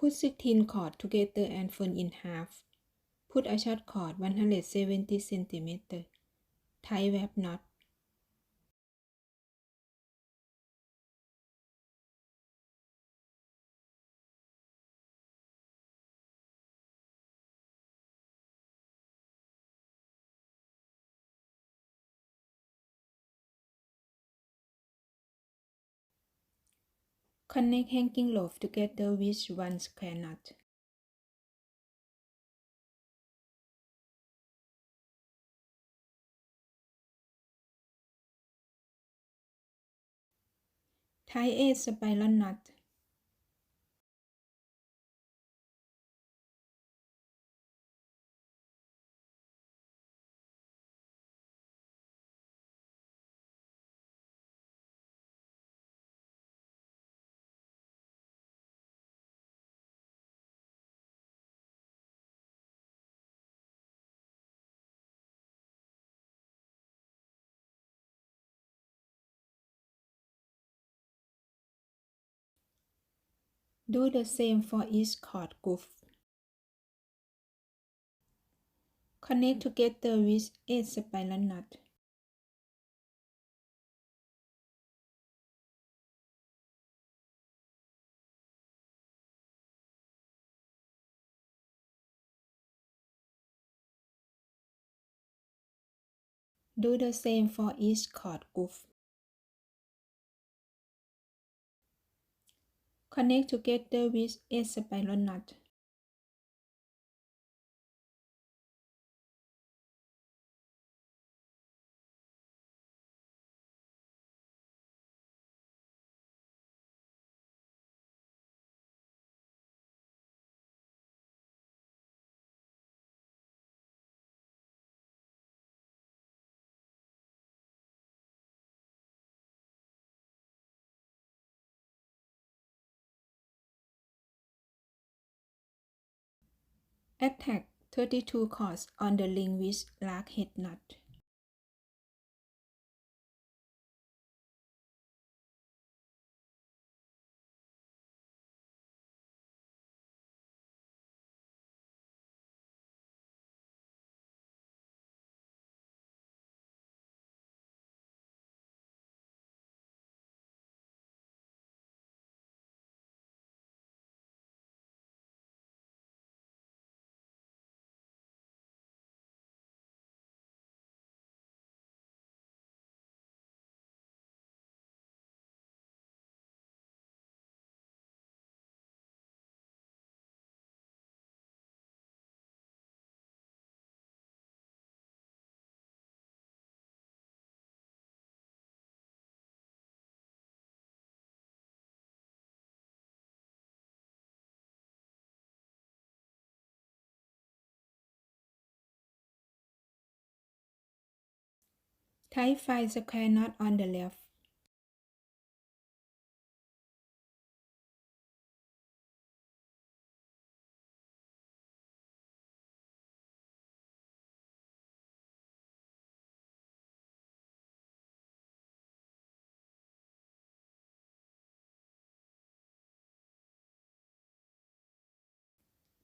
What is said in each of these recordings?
Put 16 chords together and fold in half. Put a short cord 170 cm. Tie wrap knot. Connect hanging loaf together with one square knot. Tie 8 spiral knot. Do the same for each cord group. Connect together with 8 spiral knot. Do the same for each cord group. Connect together with 8 spiral knot. Attach 32 cords on the ring with lark head knot. Tie 5 square knot on the left.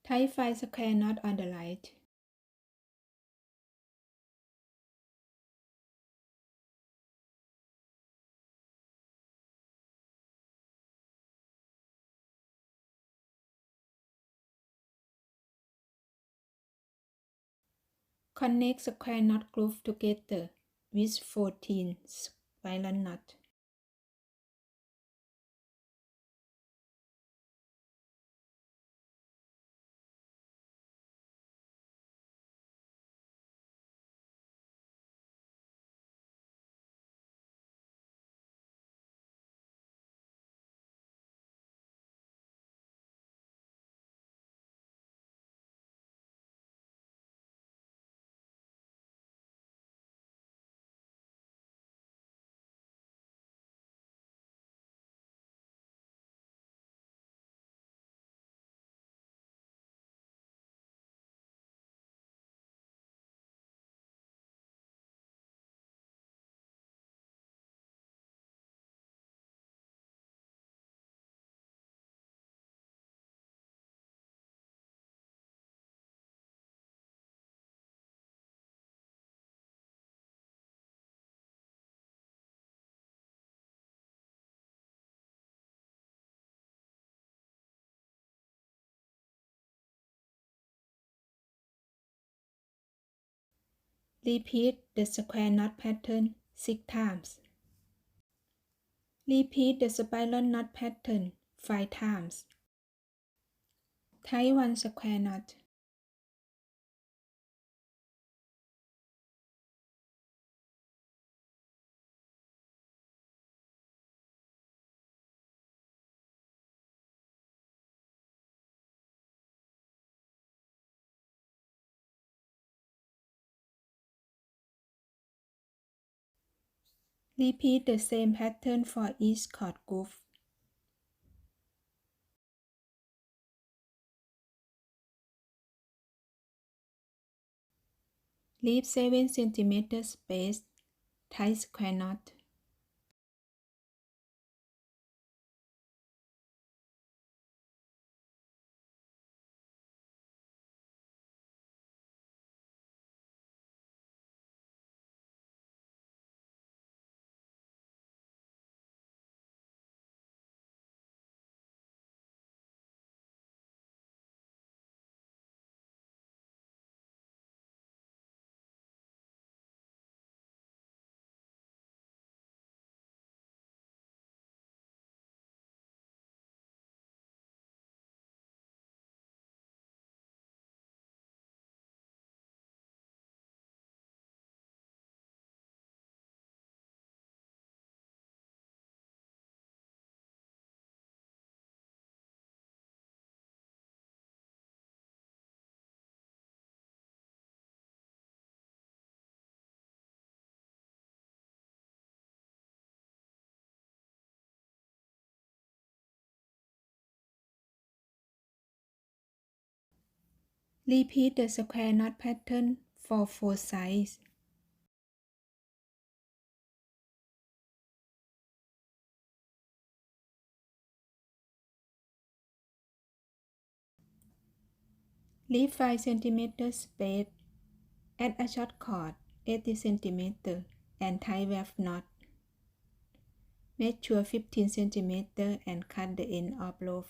Tie 5 square knot on the right. Connect square knot group together with 14 spiral knot. Repeat the square knot pattern 6 times. Repeat the spiral knot pattern 5 times. Tie 1 square knot. Repeat the same pattern for each cord groove. Leave 7 cm space. Tie square knot. Repeat the square knot pattern for 4 sides. Leave 5 cm space. Add a short cord 80 cm and tie weft knot. Measure 15 cm and cut the end of loop.